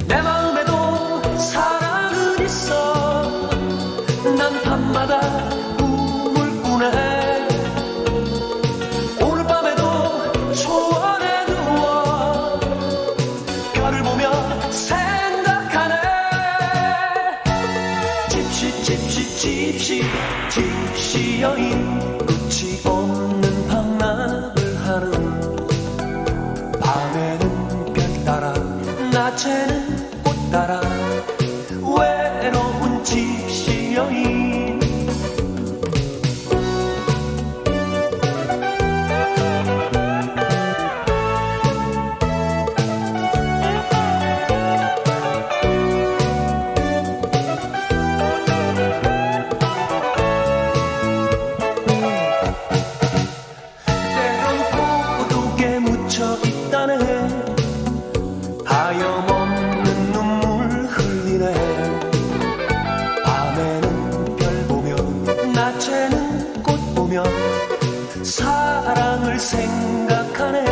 내 마음에도 사랑은 있어. 난 밤마다 꿈을 꾸네. 오늘 밤에도 초원에 누워 별을 보며 생각하네. 집시 여인, 끝이 없는 방랑을 하는. 밤에는 별 따라, 낮에는 꽃 따라, 외로운 집시 여인. 하염없는 눈물 흘리네. 밤에는 별 보며, 낮에는 꽃 보며 사랑을 생각하네.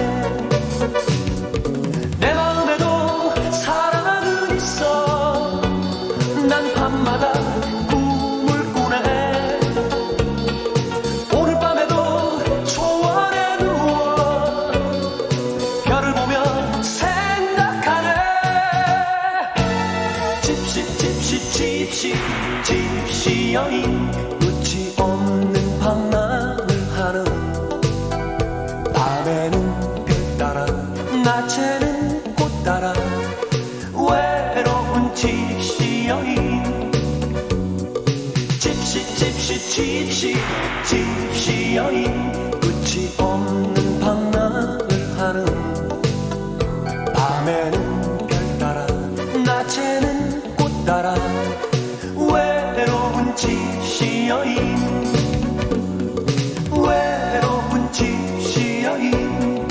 내 마음에도 사랑은 있어. 난 밤마다 꿈을 꾸네. 오늘 밤에도 초원에 누워 별을 보며 집시 여인, 끝이 없는 방랑을 하는. 밤에는 별 따라, 낮에는 꽃 따라, 외로운 집시 여인. 집시 여인, 끝이 없는 방랑을 하는. 밤에는 별 따라, 낮에는 꽃 따라, 외로운 집시 여인. 외로운 집시 여인.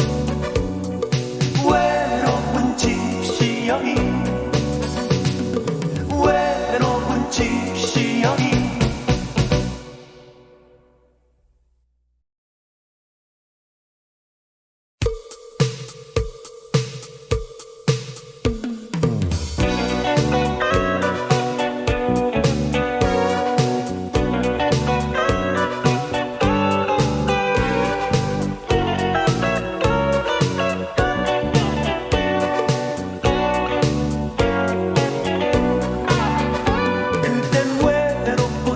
외로운 집시 여인. 외로운 집시 여인.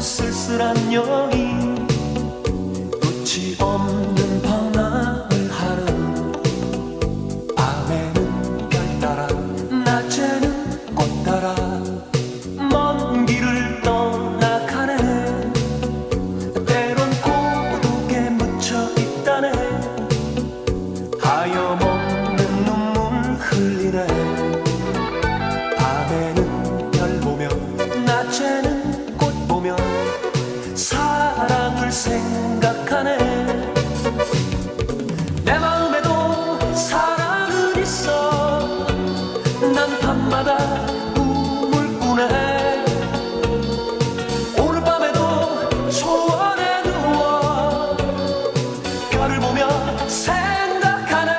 쓸쓸한 여인, 끝이 없는 방랑을 하는. 밤에는 별 따라, 낮에는 꽃 따라, 먼 길을 떠나가네. 때론 고독에 묻혀 있다네. 하염없는 눈물 흘리네. 밤에는 별 보며, 낮에는 꽃 보며 사랑을 생각하네. 내 마음에도 사랑은 있어. 난 밤마다 꿈을 꾸네. 오늘 밤에도 초원에 누워 별을 보며 생각하네.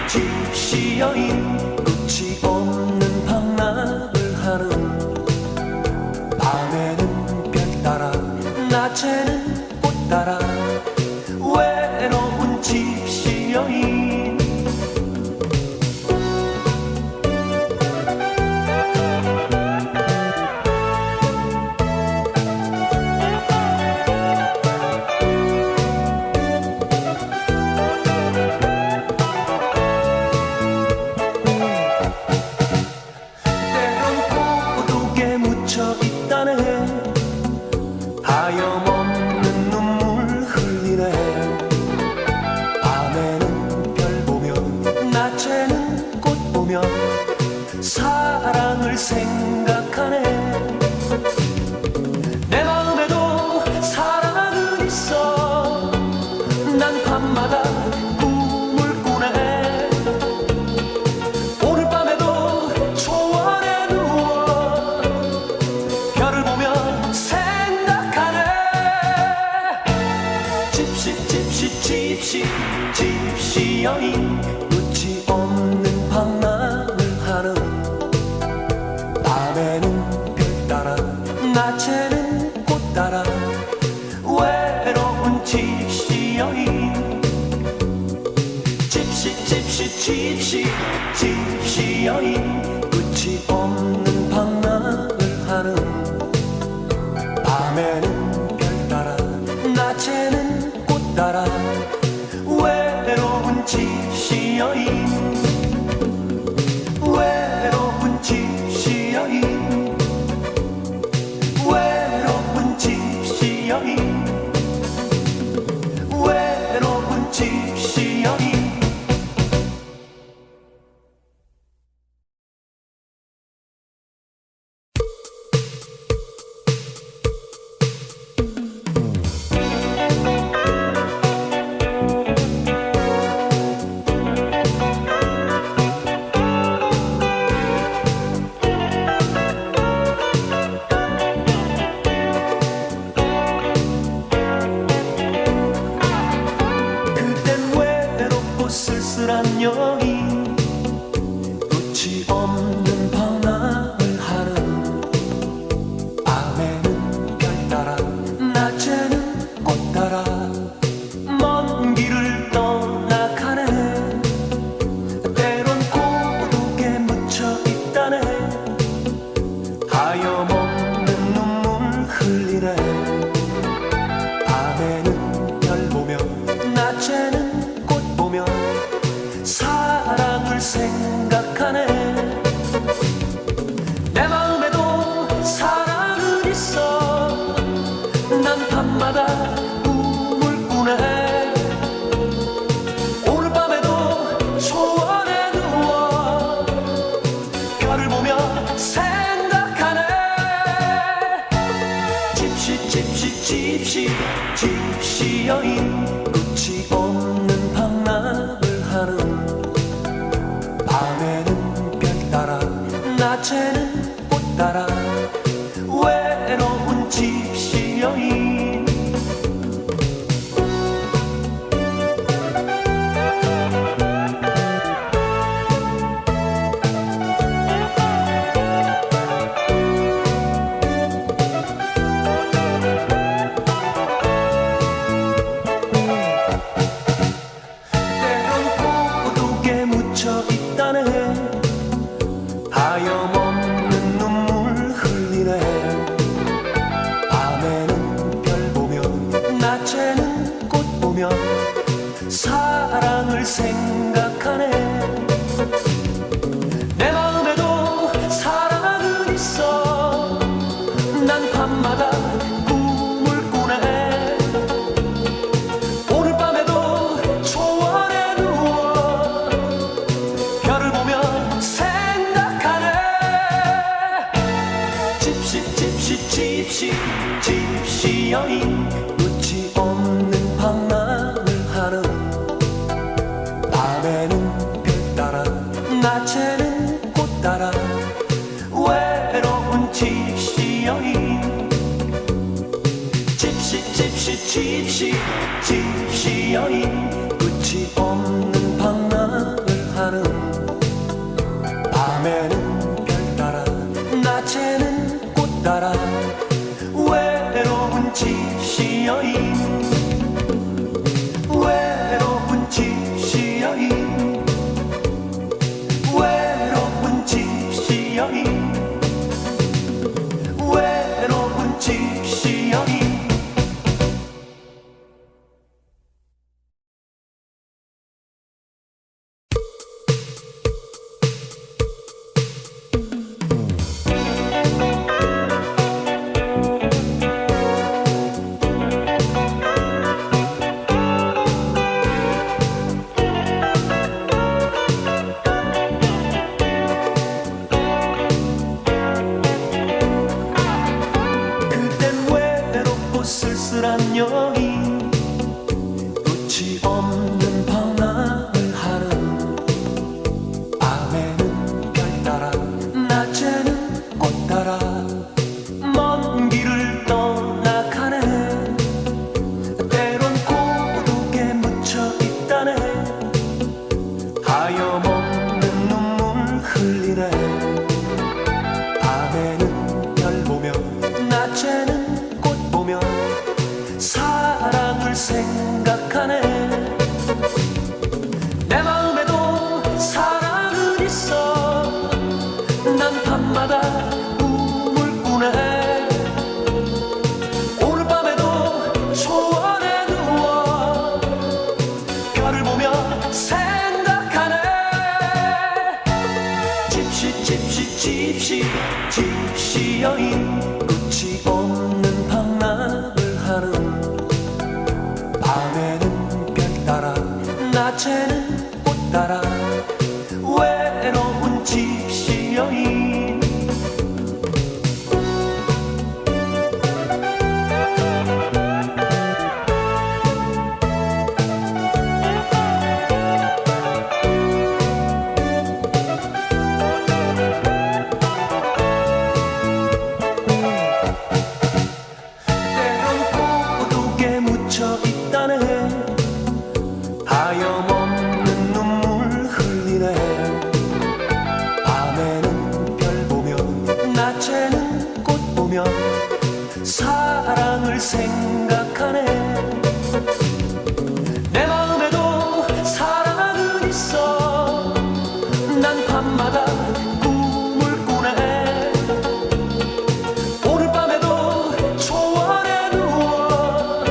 집시 여인, 끝이 없는 방랑을 하는. 밤에는 별 따라, 낮에는 꽃 따라, 외로운 집시 여인. 하염없는 눈물 흘리네. 밤에는 별 보며, 낮에는 꽃 보며 사랑을 생각하네. 내 마음에도 사랑은 있어. 난 밤마다 꿈을 꾸네. 오늘 밤에도 초원에 누워 별을 보며 집시 여인, 끝이 집시 여인 끝이 없는 방랑을 하는 밤에는 별 따라 낮에는 꽃 따라 외로운 집시 여인 외로운 집시 여인 외로운 집시 여인 외로운 집시 여인 쓸쓸한 여인 끝이 없는 방랑을 하는 밤에는 별 따라 낮에는 꽃 따라 먼 길을 떠나가네 때론 고독에 묻혀 있다네 하염없는 눈물 흘리네 밤에는 별 보며 낮에는 꽃 보며 사랑을 생각하네 내 마음에도 사랑은 있어 난 밤마다 꿈을 꾸네 오늘 밤에도 초원에 누워 별을 보며 생각하네 집시 여인 끝이 없는 방랑을 하는 밤에는 별 따라 낮에는 꽃 따라 외로운 집시 여인 하염없는 눈물 흘리네 밤에는 별 보며 낮에는 꽃 보며 사랑을 생각하네 내 마음에도 사랑은 있어 난 밤마다 꿈을 꾸네 오늘 밤에도 초원에 누워 별을 보며 집시 여인 끝이 없는 방랑을 하는 밤에는 별 따라 낮에는 꽃 따라 외로운 집시 여인 집시 여인 끝이 없는 방랑을 하는 밤에는 별 따라 낮에는 꽃 따라 외로운 집시 여인 외로운 집시 여인 외로운 집시 여인 외로운 집시 여인 쓸쓸한 여인 끝이 없는 방랑을 하는 밤에는 별 따라 낮에는 꽃 따라 먼 길을 떠나가네 때론 고독에 묻혀 있다네 하염없는 눈물 흘리네 밤에는 별 보며 낮에는 꽃 보며 사랑을 생각하네 내 마음 집시 여인 끝이 없는 방랑을 하는 밤에는 별 따라 낮에는 꽃 따라 외로운 집시 여인 하염없는 눈물 흘리네 밤에는 별 보며 낮에는 꽃 보며 사랑을 생각하네 내 마음에도 사랑은 있어 난 밤마다 꿈을 꾸네 오늘 밤에도 초원에 누워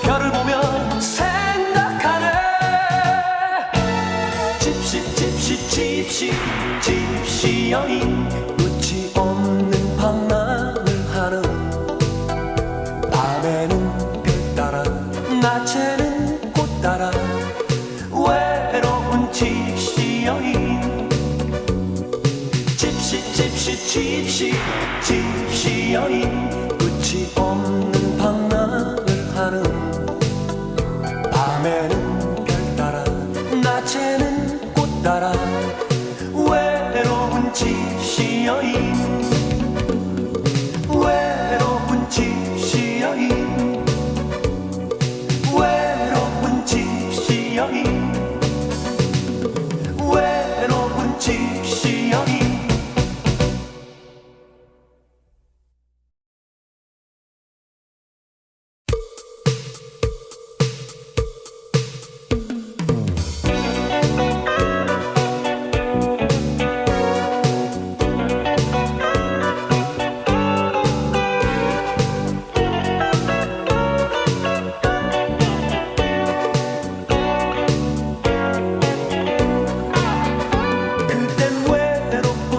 별을 보며 집시 여인 끝이 없는 방랑을 하는 밤에는 별 따라 낮에는 꽃 따라 외로운 집시 여인 집시 여인 끝이 없는 방랑을 하는 밤에는 별 따라 낮에는 꽃 따라 외로운 집시 여인 외로운 집시 여인 외로운 집시 여인 외로운 집시 여인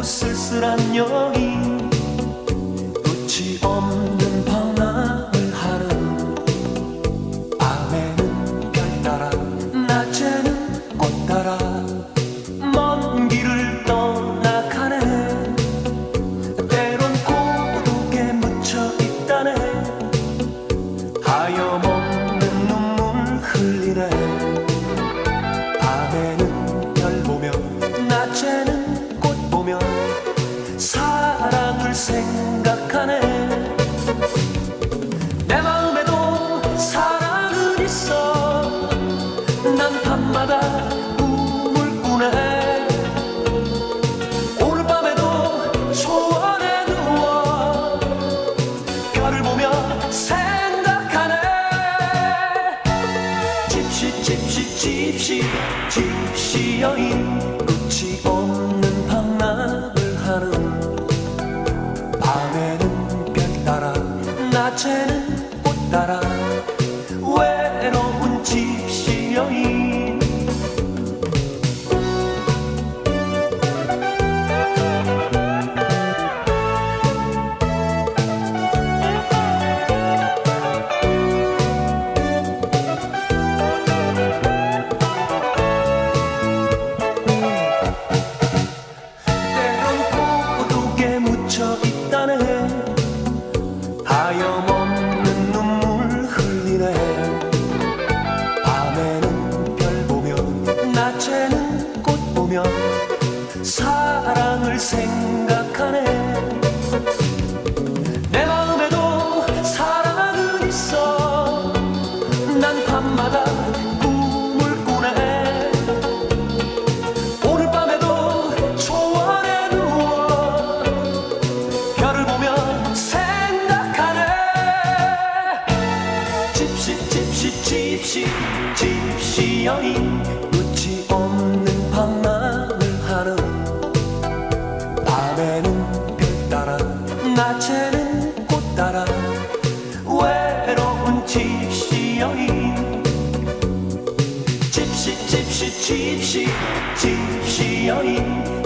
쓸쓸한 여인 끝이 없는 방랑을 하는 밤에는 별 따라 낮에는 꽃 따라 먼 길을 떠나가네 때론 고독에 묻혀 있다네 하염없는 눈물 흘리네 밤에는 별 보며 낮에는 꽃 보며 사랑을 생각하네 내 마음에도 사랑은 있어 난 밤마다 꿈을 꾸네 오늘 밤에도 초원에 누워 별을 보며 생각하네 집시 여인 끝이 없는 방랑을 하는 밤에는 별 따라 낮에는 꽃 따라 외로운 집시 여인 하염없는 눈물 흘리네 밤에는 별 보며 낮에는 꽃 보며 사랑을 생각하네 내 마음에도 사랑은 있어 난 밤마다 꿈을 꾸네 오늘 밤에도 초원에 누워 별을 보며 집시 여인 끝이 없는 방랑을 하는 밤에는 별 따라 낮에는 꽃 따라 외로운 집시 여인 집시 여인